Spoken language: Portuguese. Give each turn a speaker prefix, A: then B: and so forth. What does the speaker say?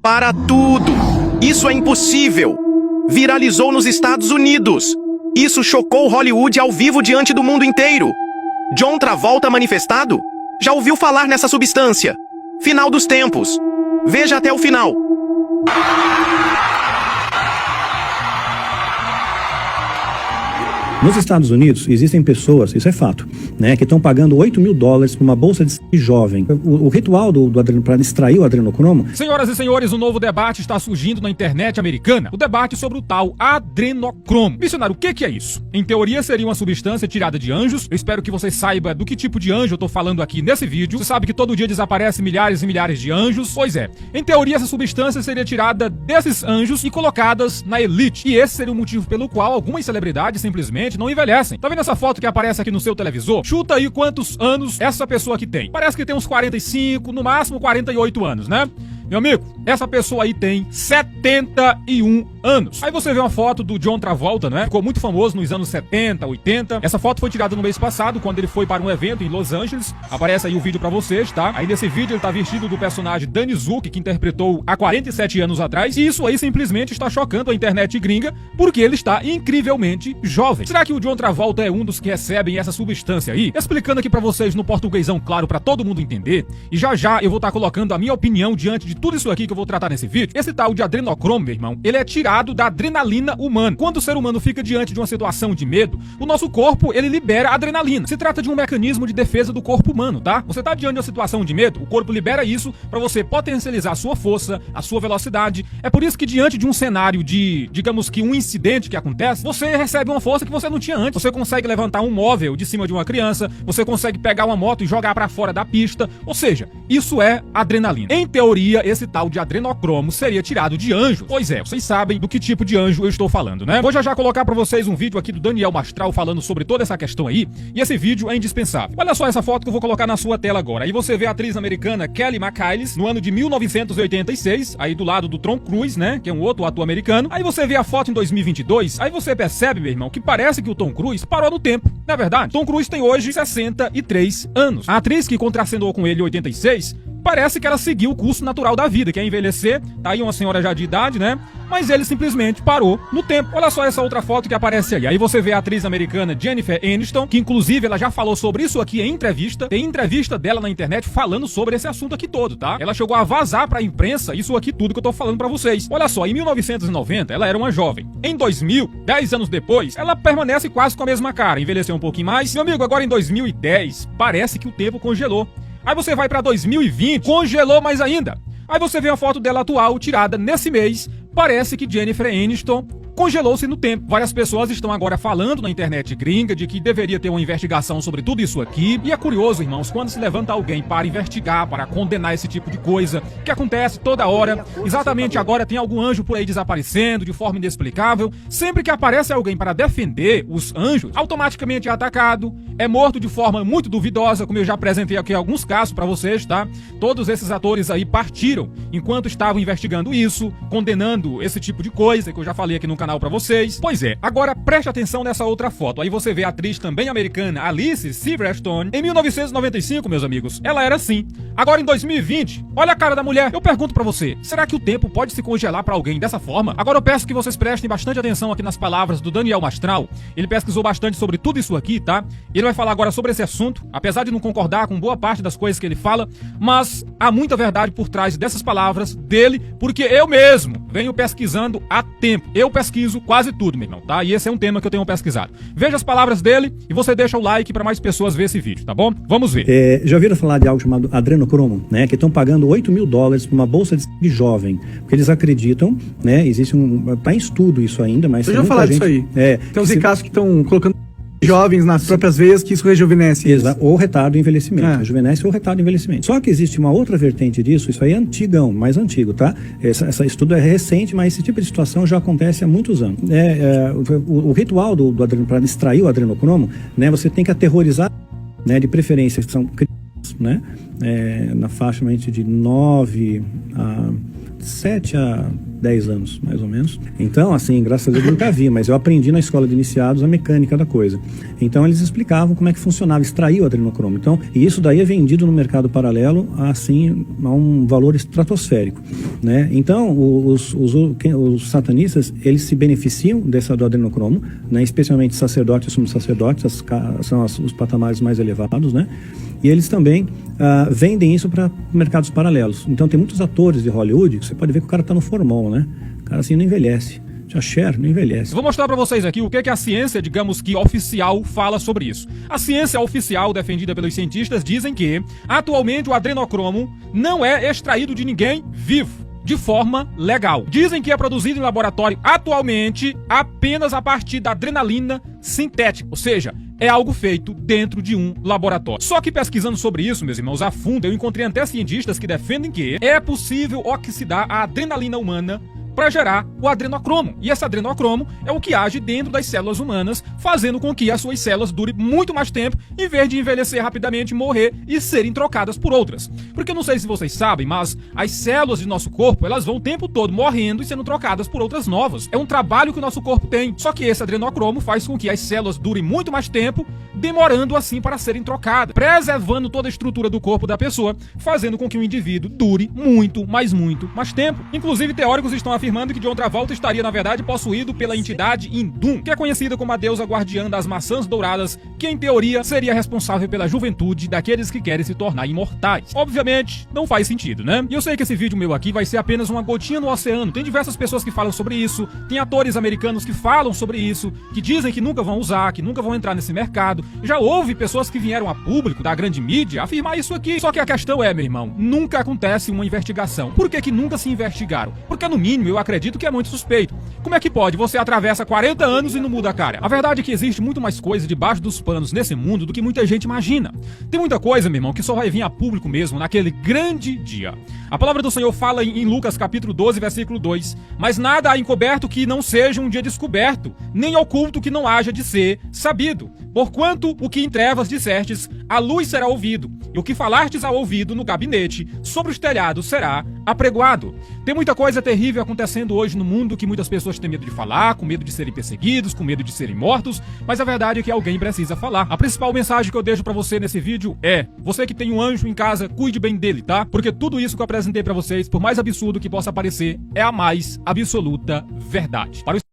A: Para tudo! Isso é impossível! Viralizou nos Estados Unidos! Isso chocou Hollywood ao vivo diante do mundo inteiro! John Travolta manifestado? Já ouviu falar nessa substância? Final dos tempos! Veja até o final!
B: Nos Estados Unidos, existem pessoas, isso é fato, né, que estão pagando $8 mil por uma bolsa de jovem. O ritual do para extrair o adrenocromo...
C: Senhoras e senhores, um novo debate está surgindo na internet americana. O debate sobre o tal adrenocromo. Missionário, o que é isso? Em teoria, seria uma substância tirada de anjos. Eu espero que você saiba do que tipo de anjo eu tô falando aqui nesse vídeo. Você sabe que todo dia desaparecem milhares e milhares de anjos? Pois é. Em teoria, essa substância seria tirada desses anjos e colocadas na elite. E esse seria o motivo pelo qual algumas celebridades simplesmente não envelhecem. Tá vendo essa foto que aparece aqui no seu televisor? Chuta aí quantos anos essa pessoa aqui tem. Parece que tem uns 45, no máximo 48 anos, né? Meu amigo, essa pessoa aí tem 71 anos. Aí você vê uma foto do John Travolta, né? Ficou muito famoso nos anos 70, 80. Essa foto foi tirada no mês passado, quando ele foi para um evento em Los Angeles. Aparece aí o vídeo pra vocês, tá? Aí nesse vídeo ele tá vestido do personagem Danny Zuko, que interpretou há 47 anos atrás. E isso aí simplesmente está chocando a internet gringa, porque ele está incrivelmente jovem. Será que o John Travolta é um dos que recebem essa substância aí? Explicando aqui pra vocês no portuguesão claro, pra todo mundo entender. E já já eu vou estar colocando a minha opinião diante de tudo isso aqui que eu vou tratar nesse vídeo. Esse tal de adrenocromo, meu irmão, ele é tirado da adrenalina humana. Quando o ser humano fica diante de uma situação de medo, o nosso corpo, ele libera adrenalina. Se trata de um mecanismo de defesa do corpo humano, tá? Você tá diante de uma situação de medo, o corpo libera isso pra você potencializar a sua força, a sua velocidade. É por isso que diante de um cenário de, digamos que um incidente que acontece, você recebe uma força que você não tinha antes. Você consegue levantar um móvel de cima de uma criança, você consegue pegar uma moto e jogar pra fora da pista. Ou seja, isso é adrenalina. Em teoria, esse tal de adrenocromo seria tirado de anjos. Pois é, vocês sabem do que tipo de anjo eu estou falando, né? Vou já colocar pra vocês um vídeo aqui do Daniel Mastral falando sobre toda essa questão aí, e esse vídeo é indispensável. Olha só essa foto que eu vou colocar na sua tela agora. Aí você vê a atriz americana Kelly McGillis no ano de 1986, aí do lado do Tom Cruise, né, que é um outro ator americano. Aí você vê a foto em 2022, aí você percebe, meu irmão, que parece que o Tom Cruise parou no tempo. Não é verdade? Tom Cruise tem hoje 63 anos. A atriz que contracenou com ele em 86, parece que ela seguiu o curso natural da vida, que é envelhecer. Tá aí uma senhora já de idade, né? Mas ele simplesmente parou no tempo. Olha só essa outra foto que aparece aí. Aí você vê a atriz americana Jennifer Aniston, que inclusive ela já falou sobre isso aqui em entrevista. Tem entrevista dela na internet falando sobre esse assunto aqui todo, tá? Ela chegou a vazar pra imprensa isso aqui tudo que eu tô falando pra vocês. Olha só, em 1990 ela era uma jovem. Em 2000, 10 anos depois, ela permanece quase com a mesma cara. Envelheceu um pouquinho mais. Meu amigo, agora em 2010, parece que o tempo congelou. Aí você vai pra 2020, congelou mais ainda. Aí você vê a foto dela atual, tirada nesse mês. Parece que Jennifer Aniston congelou-se no tempo. Várias pessoas estão agora falando na internet gringa de que deveria ter uma investigação sobre tudo isso aqui. E é curioso, irmãos, quando se levanta alguém para investigar, para condenar esse tipo de coisa, que acontece toda hora. Exatamente agora tem algum anjo por aí desaparecendo de forma inexplicável. Sempre que aparece alguém para defender os anjos, automaticamente é atacado, é morto de forma muito duvidosa, como eu já apresentei aqui alguns casos para vocês, tá? Todos esses atores aí partiram enquanto estavam investigando isso, condenando esse tipo de coisa, que eu já falei aqui no canal pra vocês. Pois é, agora preste atenção nessa outra foto. Aí você vê a atriz também americana Alice Silverstone em 1995, meus amigos. Ela era assim. Agora em 2020, olha a cara da mulher. Eu pergunto pra você, será que o tempo pode se congelar pra alguém dessa forma? Agora eu peço que vocês prestem bastante atenção aqui nas palavras do Daniel Mastral. Ele pesquisou bastante sobre tudo isso aqui, tá? Ele vai falar agora sobre esse assunto, apesar de não concordar com boa parte das coisas que ele fala, mas há muita verdade por trás dessas palavras dele, porque eu mesmo venho pesquisando há tempo. Eu pesquiso quase tudo, meu irmão, tá? E esse é um tema que eu tenho pesquisado. Veja as palavras dele e você deixa o like para mais pessoas ver esse vídeo, tá bom? Vamos ver.
B: Já ouviram falar de algo chamado adrenocromo, né? Que estão pagando $8 mil por uma bolsa de jovem, porque eles acreditam, né? Existe tá em estudo isso ainda, mas
D: eu já falar disso aí. Tem uns ricaços que estão colocando jovens nas próprias veias, que isso rejuvenesce.
B: Ou retarda o envelhecimento. Rejuvenesce ou retarda o envelhecimento. Só que existe uma outra vertente disso, isso aí é antigão, mais antigo, tá? Esse estudo é recente, mas esse tipo de situação já acontece há muitos anos. O ritual para extrair o adrenocromo, né? Você tem que aterrorizar, né? De preferência, que são crianças, né? Na faixa de 7 a 10 anos, mais ou menos. Então, assim, graças a Deus eu nunca vi, mas eu aprendi na escola de iniciados a mecânica da coisa. Então, eles explicavam como é que funcionava, extrair o adrenocromo. Então, e isso daí é vendido no mercado paralelo, assim, a um valor estratosférico, né? Então, os satanistas, eles se beneficiam do adrenocromo, né? Especialmente sacerdotes e sumos sacerdotes, são os patamares mais elevados, né? E eles também vendem isso para mercados paralelos. Então tem muitos atores de Hollywood que você pode ver que o cara tá no formol, né? O cara assim não envelhece. A Cher não envelhece.
C: Vou mostrar pra vocês aqui o que a ciência, digamos que oficial, fala sobre isso. A ciência oficial, defendida pelos cientistas, dizem que, atualmente, o adrenocromo não é extraído de ninguém vivo, de forma legal. Dizem que é produzido em laboratório atualmente apenas a partir da adrenalina sintética, ou seja, é algo feito dentro de um laboratório. Só que pesquisando sobre isso, meus irmãos, a fundo, eu encontrei até cientistas que defendem que é possível oxidar a adrenalina humana para gerar o adrenocromo. E esse adrenocromo é o que age dentro das células humanas, fazendo com que as suas células durem muito mais tempo, em vez de envelhecer rapidamente, morrer e serem trocadas por outras. Porque eu não sei se vocês sabem, mas as células de nosso corpo, elas vão o tempo todo morrendo e sendo trocadas por outras novas. É um trabalho que o nosso corpo tem. Só que esse adrenocromo faz com que as células durem muito mais tempo, demorando assim para serem trocadas, preservando toda a estrutura do corpo da pessoa, fazendo com que o indivíduo dure muito mais tempo. Inclusive, teóricos estão afirmando que John Travolta estaria, na verdade, possuído pela entidade Indum, que é conhecida como a deusa guardiã das maçãs douradas, que em teoria seria responsável pela juventude daqueles que querem se tornar imortais. Obviamente, não faz sentido, né? E eu sei que esse vídeo meu aqui vai ser apenas uma gotinha no oceano. Tem diversas pessoas que falam sobre isso, tem atores americanos que falam sobre isso, que dizem que nunca vão usar, que nunca vão entrar nesse mercado. Já houve pessoas que vieram a público da grande mídia afirmar isso aqui. Só que a questão é, meu irmão, nunca acontece uma investigação. Por que nunca se investigaram? Porque no mínimo eu acredito que é muito suspeito. Como é que pode? Você atravessa 40 anos e não muda a cara. A verdade é que existe muito mais coisa debaixo dos panos nesse mundo do que muita gente imagina. Tem muita coisa, meu irmão, que só vai vir a público mesmo naquele grande dia. A palavra do Senhor fala em Lucas capítulo 12, versículo 2. Mas nada há encoberto que não seja um dia descoberto, nem oculto que não haja de ser sabido. Porquanto o que em trevas dissertes, a luz será ouvido, e o que falartes ao ouvido no gabinete, sobre os telhados será apregoado. Tem muita coisa terrível acontecendo hoje no mundo que muitas pessoas têm medo de falar, com medo de serem perseguidos, com medo de serem mortos, mas a verdade é que alguém precisa falar. A principal mensagem que eu deixo pra você nesse vídeo é: você que tem um anjo em casa, cuide bem dele, tá? Porque tudo isso que eu apresentei pra vocês, por mais absurdo que possa parecer, é a mais absoluta verdade. Para os